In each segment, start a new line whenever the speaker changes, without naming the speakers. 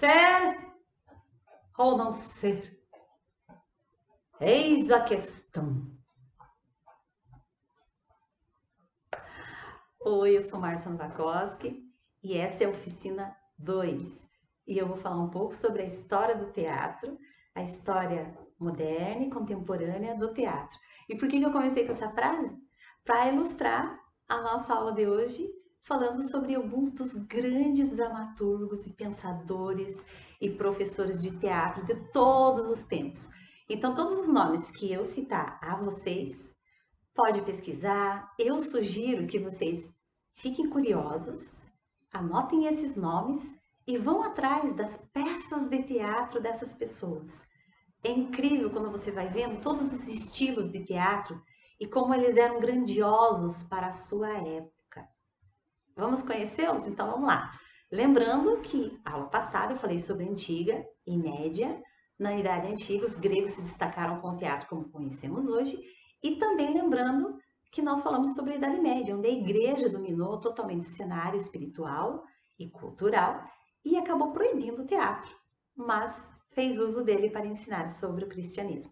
Ser ou não ser? Eis a questão. Oi, eu sou Márcia Novakoski e essa é a oficina 2. E eu vou falar um pouco sobre a história do teatro, a história moderna e contemporânea do teatro. E por que eu comecei com essa frase? Para ilustrar a nossa aula de hoje, falando sobre alguns dos grandes dramaturgos e pensadores e professores de teatro de todos os tempos. Então, todos os nomes que eu citar a vocês, pode pesquisar. Eu sugiro que vocês fiquem curiosos, anotem esses nomes e vão atrás das peças de teatro dessas pessoas. É incrível quando você vai vendo todos os estilos de teatro e como eles eram grandiosos para a sua época. Vamos conhecê-los? Então vamos lá. Lembrando que a aula passada eu falei sobre antiga e média. Na Idade Antiga, os gregos se destacaram com o teatro como conhecemos hoje. E também lembrando que nós falamos sobre a Idade Média, onde a igreja dominou totalmente o cenário espiritual e cultural e acabou proibindo o teatro, mas fez uso dele para ensinar sobre o cristianismo.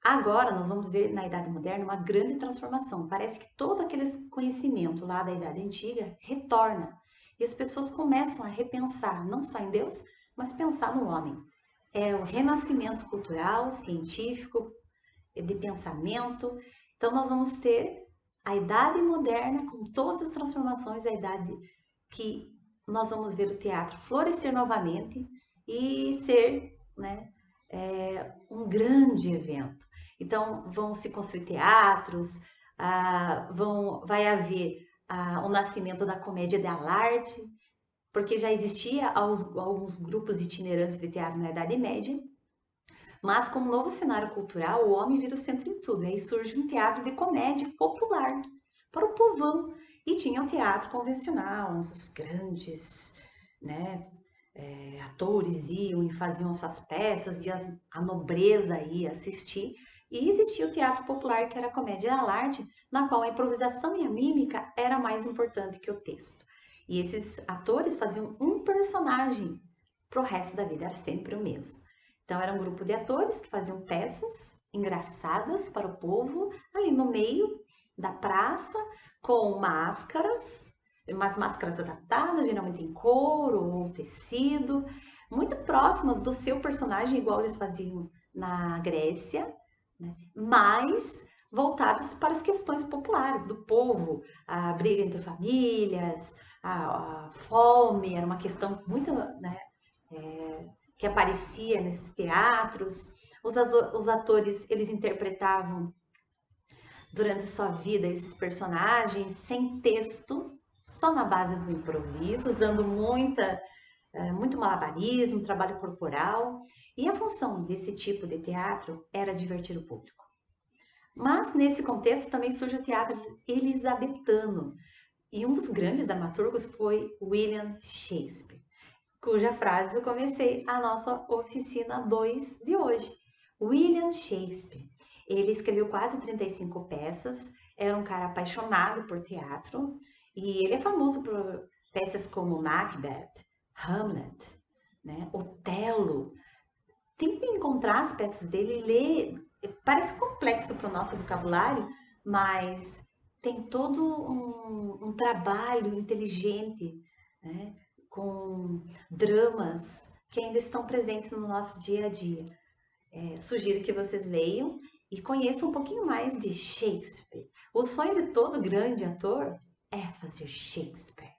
Agora nós vamos ver na Idade Moderna uma grande transformação. Parece que todo aquele conhecimento lá da Idade Antiga retorna e as pessoas começam a repensar não só em Deus, mas pensar no homem. É o renascimento cultural, científico, de pensamento. Então nós vamos ter a Idade Moderna com todas as transformações, a idade que nós vamos ver o teatro florescer novamente e ser, um grande evento. Então, vão se construir teatros, vai haver o nascimento da comédia dell'arte, porque já existia alguns grupos itinerantes de teatro na Idade Média, mas como novo cenário cultural, o homem vira o centro em tudo. Aí surge um teatro de comédia popular para o povão. E tinha o teatro convencional, os grandes, atores iam e faziam suas peças, e a nobreza ia assistir. E existia o teatro popular, que era a comédia dell'arte, na qual a improvisação e a mímica era mais importante que o texto. E esses atores faziam um personagem para o resto da vida, era sempre o mesmo. Então, era um grupo de atores que faziam peças engraçadas para o povo, ali no meio da praça, com máscaras, umas máscaras adaptadas, geralmente em couro ou tecido, muito próximas do seu personagem, igual eles faziam na Grécia, mas voltadas para as questões populares do povo, a briga entre famílias, a fome, era uma questão muito, que aparecia nesses teatros. Os atores, eles interpretavam durante sua vida esses personagens sem texto, só na base do improviso, usando muito malabarismo, trabalho corporal. E a função desse tipo de teatro era divertir o público. Mas nesse contexto também surge o teatro elisabetano. E um dos grandes dramaturgos foi William Shakespeare, cuja frase eu comecei a nossa oficina 2 de hoje. William Shakespeare. Ele escreveu quase 35 peças, era um cara apaixonado por teatro, e ele é famoso por peças como Macbeth, Hamlet, Otelo. Tente encontrar as peças dele e ler. Parece complexo para o nosso vocabulário, mas tem todo um trabalho inteligente, com dramas que ainda estão presentes no nosso dia a dia. Sugiro que vocês leiam e conheçam um pouquinho mais de Shakespeare. O sonho de todo grande ator é fazer Shakespeare.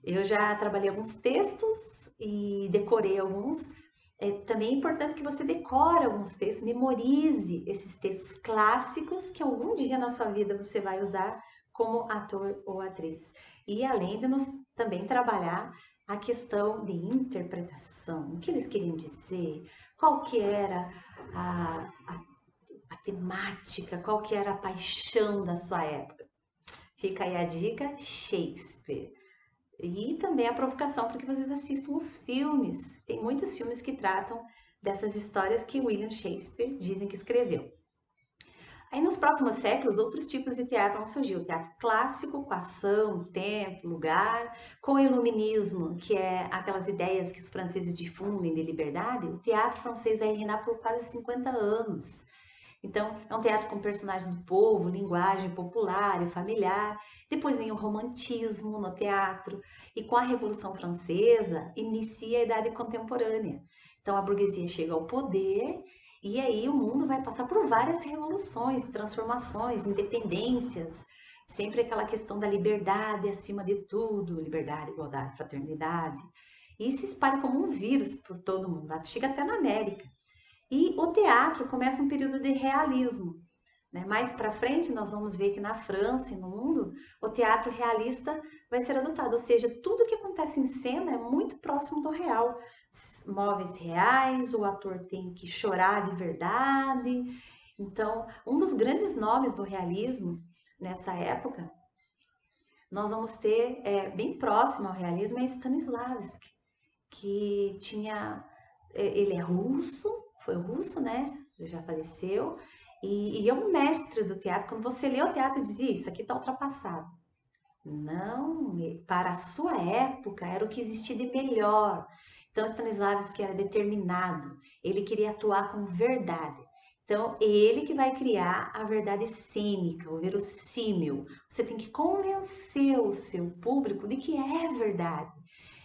Eu já trabalhei alguns textos e decorei alguns. Também é importante que você decore alguns textos, memorize esses textos clássicos que algum dia na sua vida você vai usar como ator ou atriz. E além de nos também trabalhar a questão de interpretação, o que eles queriam dizer, qual que era a temática, qual que era a paixão da sua época. Fica aí a dica, Shakespeare. E também a provocação para que vocês assistam os filmes. Tem muitos filmes que tratam dessas histórias que William Shakespeare dizem que escreveu. Aí nos próximos séculos, outros tipos de teatro vão surgir. O teatro clássico, com ação, tempo, lugar. Com o iluminismo, que é aquelas ideias que os franceses difundem de liberdade, o teatro francês vai reinar por quase 50 anos. Então, é um teatro com personagens do povo, linguagem popular e familiar. Depois vem o romantismo no teatro. E com a Revolução Francesa, inicia a Idade Contemporânea. Então, a burguesia chega ao poder e aí o mundo vai passar por várias revoluções, transformações, independências. Sempre aquela questão da liberdade acima de tudo, liberdade, igualdade, fraternidade. E se espalha como um vírus por todo o mundo, chega até na América. E o teatro começa um período de realismo. Né? Mais para frente, nós vamos ver que na França e no mundo, o teatro realista vai ser adotado. Ou seja, tudo que acontece em cena é muito próximo do real. Móveis reais, o ator tem que chorar de verdade. Então, um dos grandes nomes do realismo nessa época, nós vamos ter, bem próximo ao realismo, é Stanislavski, que tinha... Ele é russo, foi russo, né? Ele já faleceu. E é um mestre do teatro. Quando você lê o teatro, dizia isso aqui está ultrapassado. Não, para a sua época era o que existia de melhor. Então Stanislavski era determinado. Ele queria atuar com verdade. Então ele que vai criar a verdade cênica, o verossímil. Você tem que convencer o seu público de que é verdade.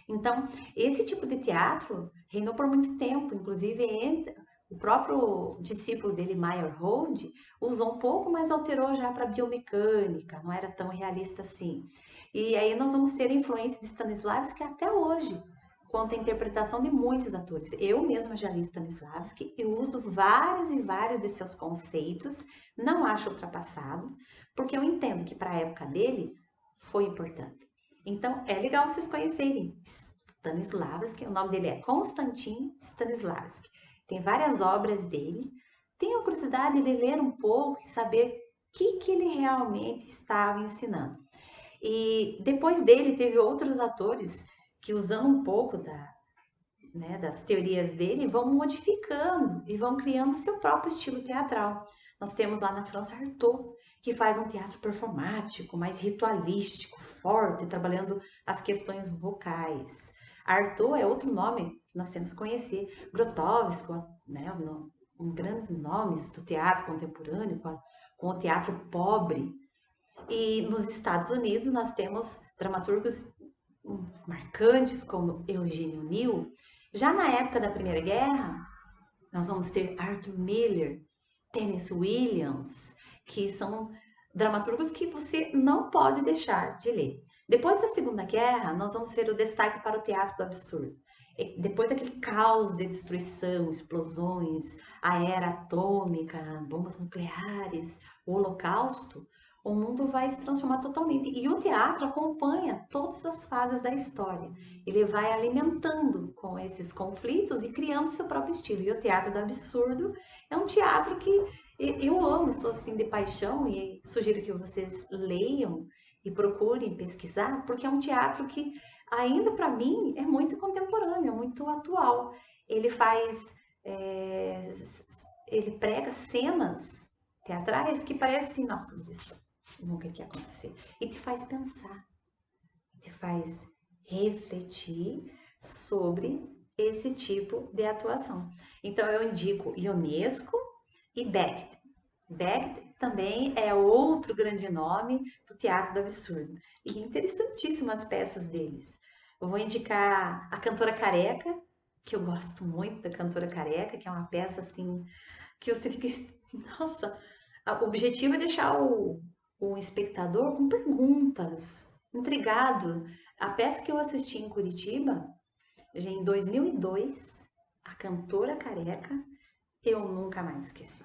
Então, esse tipo de teatro reinou por muito tempo, inclusive o próprio discípulo dele, Meyerhold, usou um pouco, mas alterou já para biomecânica, não era tão realista assim. E aí nós vamos ter a influência de Stanislavski até hoje, quanto à interpretação de muitos atores. Eu mesma já li Stanislavski, eu uso vários e vários de seus conceitos, não acho ultrapassado, porque eu entendo que para a época dele foi importante. Então, é legal vocês conhecerem Stanislavski, o nome dele é Konstantin Stanislavski. Tem várias obras dele. Tenham curiosidade de ler um pouco e saber o que ele realmente estava ensinando. E depois dele, teve outros atores que, usando um pouco das teorias dele, vão modificando e vão criando o seu próprio estilo teatral. Nós temos lá na França Artaud, que faz um teatro performático, mais ritualístico, forte, trabalhando as questões vocais. Artaud é outro nome que nós temos que conhecer. Grotowski, né, um grandes nomes do teatro contemporâneo, com o teatro pobre. E nos Estados Unidos nós temos dramaturgos marcantes como Eugênio Nil. Já na época da Primeira Guerra, nós vamos ter Arthur Miller, Tennessee Williams, que são dramaturgos que você não pode deixar de ler. Depois da Segunda Guerra, nós vamos ver o destaque para o teatro do absurdo. Depois daquele caos de destruição, explosões, a era atômica, bombas nucleares, o Holocausto, o mundo vai se transformar totalmente. E o teatro acompanha todas as fases da história. Ele vai alimentando com esses conflitos e criando seu próprio estilo. E o teatro do absurdo é um teatro que eu amo, sou assim de paixão e sugiro que vocês leiam e procurem pesquisar, porque é um teatro que ainda para mim é muito contemporâneo, é muito atual. Ele ele prega cenas teatrais que parecem, nossa, isso nunca que ia acontecer. E te faz pensar, te faz refletir sobre esse tipo de atuação. Então eu indico Ionesco e Beckett. Beckett também é outro grande nome do teatro do absurdo. E interessantíssimas peças deles. Eu vou indicar A Cantora Careca, que eu gosto muito da Cantora Careca, que é uma peça assim que você fica... Nossa, o objetivo é deixar o espectador com perguntas, intrigado. A peça que eu assisti em Curitiba, já em 2002, A Cantora Careca, eu nunca mais esqueci.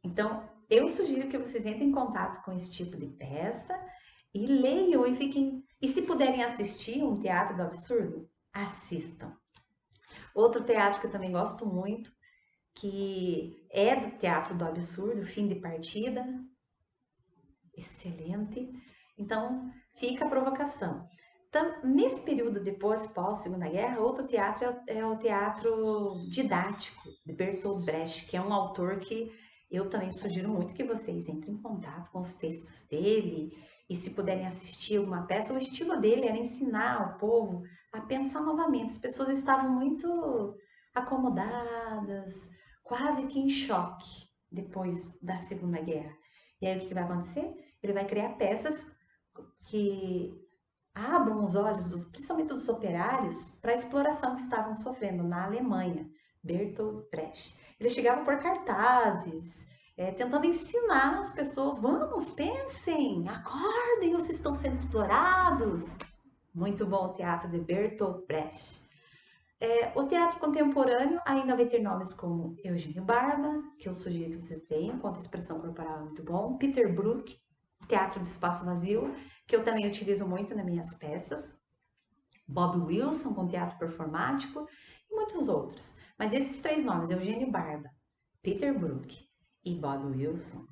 Então, eu sugiro que vocês entrem em contato com esse tipo de peça e leiam e fiquem... E se puderem assistir um teatro do absurdo, assistam. Outro teatro que eu também gosto muito, que é do teatro do absurdo, Fim de Partida. Excelente. Então, fica a provocação. Então, nesse período depois, pós-Segunda Guerra, outro teatro é o teatro didático, de Bertolt Brecht, que é um autor que Eu também sugiro muito que vocês entrem em contato com os textos dele e se puderem assistir uma peça, o estilo dele era ensinar o povo a pensar novamente. As pessoas estavam muito acomodadas, quase que em choque depois da Segunda Guerra. E aí o que vai acontecer? Ele vai criar peças que abram os olhos, principalmente dos operários, para a exploração que estavam sofrendo na Alemanha. Bertolt Brecht. Ele chegava por cartazes, tentando ensinar as pessoas, vamos, pensem, acordem, vocês estão sendo explorados. Muito bom o teatro de Bertolt Brecht. O teatro contemporâneo ainda vai ter nomes como Eugênio Barba, que eu sugiro que vocês leiam, conta a expressão corporal é muito bom, Peter Brook, Teatro de Espaço Vazio, que eu também utilizo muito nas minhas peças, Bob Wilson, com teatro performático, e muitos outros. Mas esses três nomes, Eugênio Barba, Peter Brook e Bob Wilson,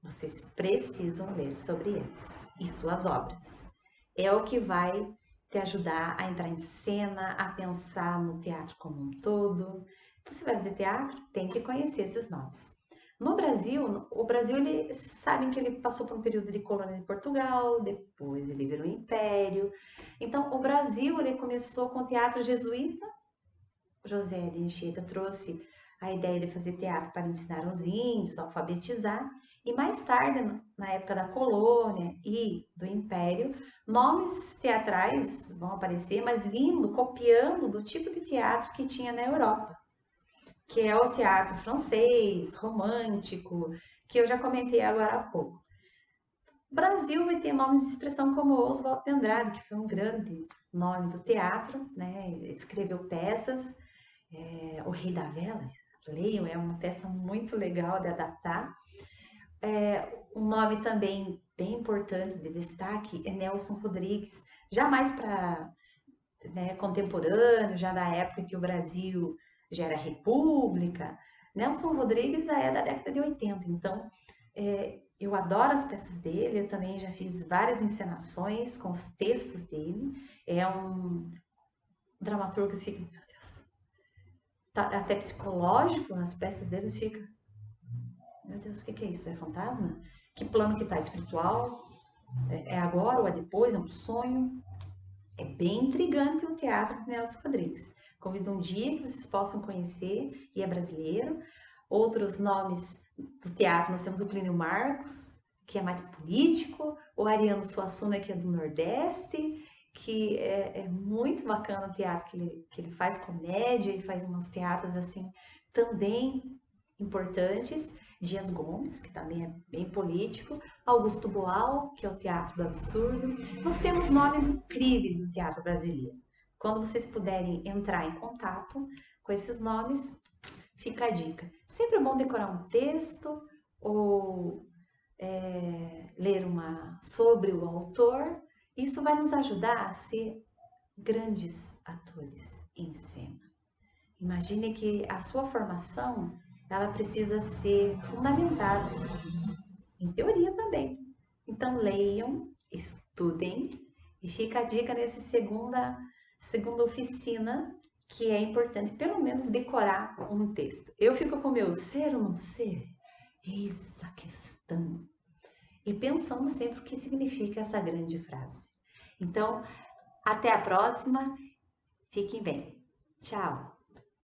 vocês precisam ler sobre eles e suas obras. É o que vai te ajudar a entrar em cena, a pensar no teatro como um todo. Você vai fazer teatro, tem que conhecer esses nomes. No Brasil, o Brasil, sabem que ele passou por um período de colônia de Portugal, depois ele virou império. Então, o Brasil, ele começou com o teatro jesuíta. José de Anchieta trouxe a ideia de fazer teatro para ensinar os índios, alfabetizar. E mais tarde, na época da colônia e do império, nomes teatrais vão aparecer, mas vindo, copiando do tipo de teatro que tinha na Europa, que é o teatro francês, romântico, que eu já comentei agora há pouco. O Brasil vai ter nomes de expressão como Oswald de Andrade, que foi um grande nome do teatro, né? Ele escreveu peças, O Rei da Vela, leiam, é uma peça muito legal de adaptar. Um nome também bem importante de destaque é Nelson Rodrigues, já mais para contemporâneo, já da época que o Brasil já era república. Nelson Rodrigues já é da década de 80, então eu adoro as peças dele, eu também já fiz várias encenações com os textos dele. É um dramaturgo que fica, meu Deus, tá até psicológico nas peças deles, fica, meu Deus, o que é isso? É fantasma? Que plano que tá? Espiritual? É agora ou é depois? É um sonho? É bem intrigante o teatro de Nelson Rodrigues. Convido um dia que vocês possam conhecer, e é brasileiro. Outros nomes do teatro, nós temos o Plínio Marcos, que é mais político, o Ariano Suassuna, que é do Nordeste, que é muito bacana o teatro que ele faz comédia e faz uns teatros assim também importantes. Dias Gomes, que também é bem político, Augusto Boal, que é o teatro do absurdo. Nós temos nomes incríveis do teatro brasileiro. Quando vocês puderem entrar em contato com esses nomes, fica a dica. Sempre é bom decorar um texto ou ler sobre o autor. Isso vai nos ajudar a ser grandes atores em cena. Imagine que a sua formação ela precisa ser fundamentada em teoria também. Então leiam, estudem e fica a dica nessa segunda oficina que é importante pelo menos decorar um texto. Eu fico com o meu ser ou não ser? Eis a questão. E pensando sempre o que significa essa grande frase. Então, até a próxima. Fiquem bem. Tchau.